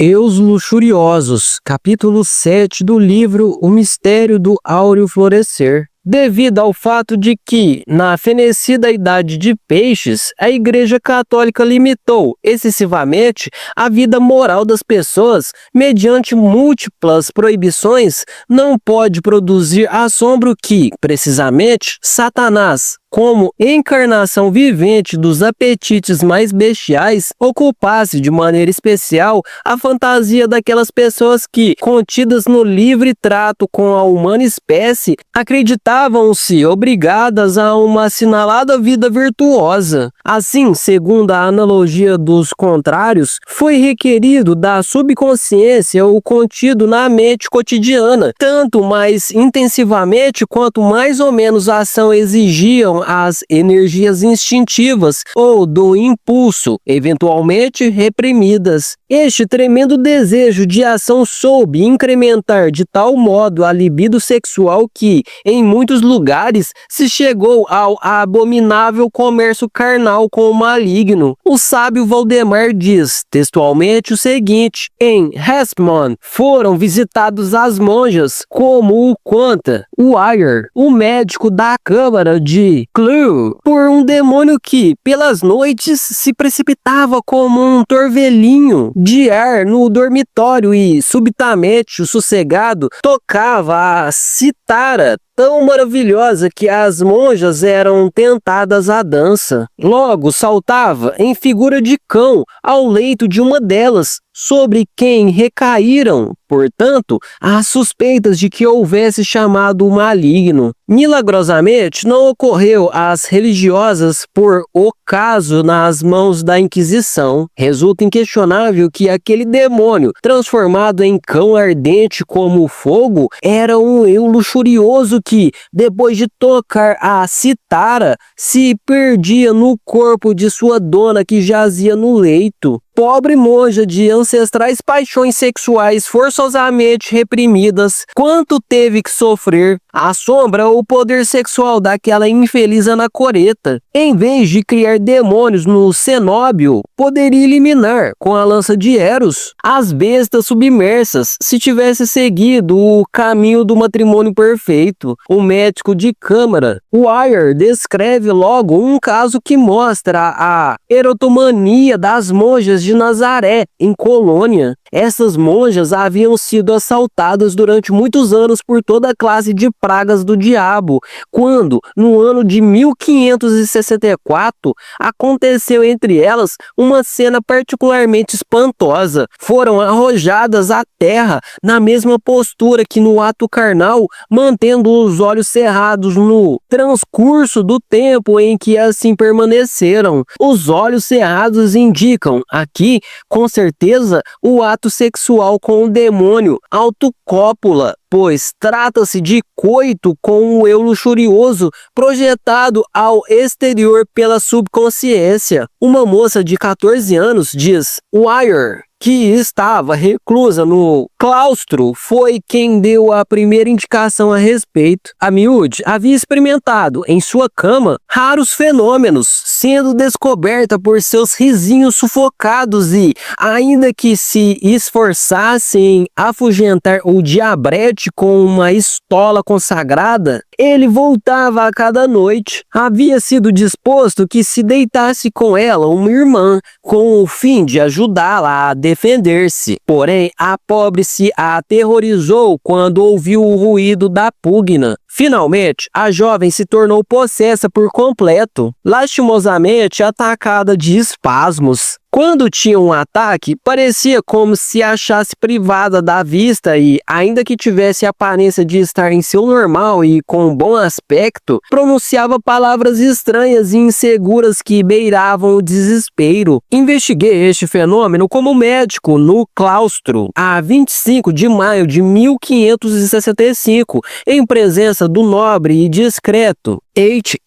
Eus Luxuriosos, capítulo 7 do livro O Mistério do Áureo Florescer. Devido ao fato de que, na fenecida idade de peixes, a Igreja Católica limitou excessivamente a vida moral das pessoas mediante múltiplas proibições, não pode produzir assombro que, precisamente, Satanás, como encarnação vivente dos apetites mais bestiais, ocupasse de maneira especial a fantasia daquelas pessoas que, contidas no livre trato com a humana espécie, acreditavam-se obrigadas a uma assinalada vida virtuosa. Assim, segundo a analogia dos contrários, foi requerido da subconsciência o contido na mente cotidiana, tanto mais intensivamente quanto mais ou menos a ação exigiam as energias instintivas ou do impulso, eventualmente reprimidas. Este tremendo desejo de ação soube incrementar de tal modo a libido sexual que, em muitos lugares, se chegou ao abominável comércio carnal com o maligno. O sábio Valdemar diz, textualmente, o seguinte: em Hespman foram visitados as monjas, como o conta Wire, o médico da Câmara de Clue, por um demônio que, pelas noites, se precipitava como um torvelinho de ar no dormitório e, subitamente, o sossegado tocava a citara tão maravilhosa que as monjas eram tentadas à dança. Logo saltava, em figura de cão, ao leito de uma delas, sobre quem recaíram, portanto, as suspeitas de que houvesse chamado o maligno. Milagrosamente, não ocorreu às religiosas por ocaso nas mãos da Inquisição. Resulta inquestionável que aquele demônio, transformado em cão ardente como o fogo, era um eu luxurioso que, depois de tocar a citara, se perdia no corpo de sua dona que jazia no leito. Pobre monja de ancestrais paixões sexuais forçosamente reprimidas, quanto teve que sofrer, assombra o poder sexual daquela infeliz anacoreta. Em vez de criar demônios no cenóbio, poderia eliminar, com a lança de Eros, as bestas submersas, se tivesse seguido o caminho do matrimônio perfeito. O médico de câmara, Wire, descreve logo um caso que mostra a erotomania das monjas de Nazaré, em Colônia. Essas monjas haviam sido assaltadas durante muitos anos por toda a classe de pragas do diabo, quando, no ano de 1564, aconteceu entre elas uma cena particularmente espantosa. Foram arrojadas à terra na mesma postura que no ato carnal, mantendo os olhos cerrados no transcurso do tempo em que assim permaneceram. Os olhos cerrados indicam, aqui, com certeza, o ato sexual com o demônio, autocópula, pois trata-se de coito com o eu luxurioso projetado ao exterior pela subconsciência. Uma moça de 14 anos diz, Wire, que estava reclusa no claustro, foi quem deu a primeira indicação a respeito. A miúde havia experimentado, em sua cama, raros fenômenos, sendo descoberta por seus risinhos sufocados e, ainda que se esforçasse em afugentar o diabrete com uma estola consagrada, ele voltava a cada noite. Havia sido disposto que se deitasse com ela uma irmã, com o fim de ajudá-la a defender-se. Porém, a pobre se aterrorizou quando ouviu o ruído da pugna. Finalmente, a jovem se tornou possessa por completo, lastimosamente atacada de espasmos. Quando tinha um ataque, parecia como se achasse privada da vista e, ainda que tivesse a aparência de estar em seu normal e com um bom aspecto, pronunciava palavras estranhas e inseguras que beiravam o desespero. Investiguei este fenômeno como médico no claustro, a 25 de maio de 1565, em presença do nobre e discreto H.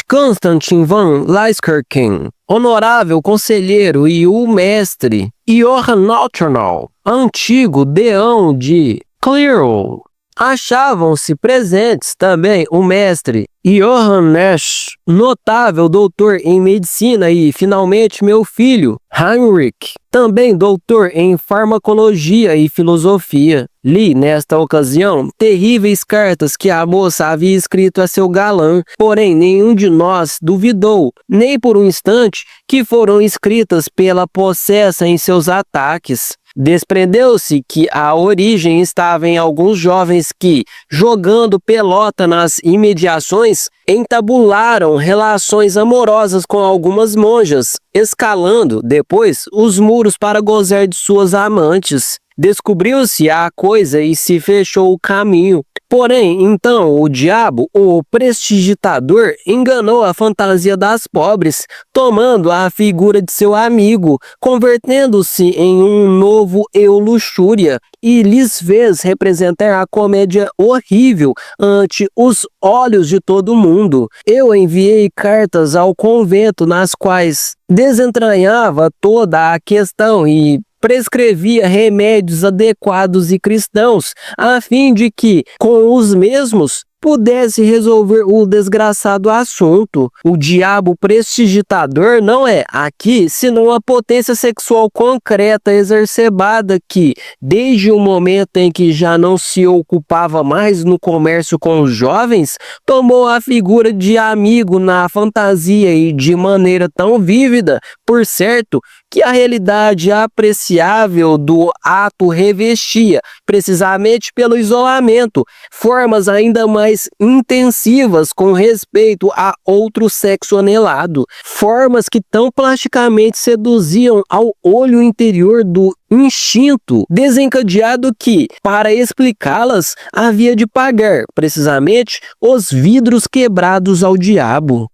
Constantin van Leiskerken, honorável conselheiro e o mestre Johann Nauternal, antigo deão de Clairol. Achavam-se presentes também o mestre Johann Nash, notável doutor em medicina e, finalmente, meu filho, Heinrich, também doutor em farmacologia e filosofia. Li, nesta ocasião, terríveis cartas que a moça havia escrito a seu galã, porém nenhum de nós duvidou, nem por um instante, que foram escritas pela possessa em seus ataques. Desprendeu-se que a origem estava em alguns jovens que, jogando pelota nas imediações, entabularam relações amorosas com algumas monjas, escalando, depois, os muros para gozar de suas amantes. Descobriu-se a coisa e se fechou o caminho. Porém, então, o diabo, o prestidigitador, enganou a fantasia das pobres, tomando a figura de seu amigo, convertendo-se em um novo eu luxúria, e lhes fez representar a comédia horrível ante os olhos de todo mundo. Eu enviei cartas ao convento nas quais desentranhava toda a questão e prescrevia remédios adequados e cristãos, a fim de que, com os mesmos, pudesse resolver o desgraçado assunto. O diabo prestidigitador não é, aqui, senão a potência sexual concreta exacerbada que, desde o momento em que já não se ocupava mais no comércio com os jovens, tomou a figura de amigo na fantasia e de maneira tão vívida, por certo, que a realidade apreciável do ato revestia, precisamente pelo isolamento, formas ainda mais intensivas com respeito a outro sexo anelado, formas que tão plasticamente seduziam ao olho interior do instinto desencadeado que, para explicá-las, havia de pagar, precisamente, os vidros quebrados ao diabo.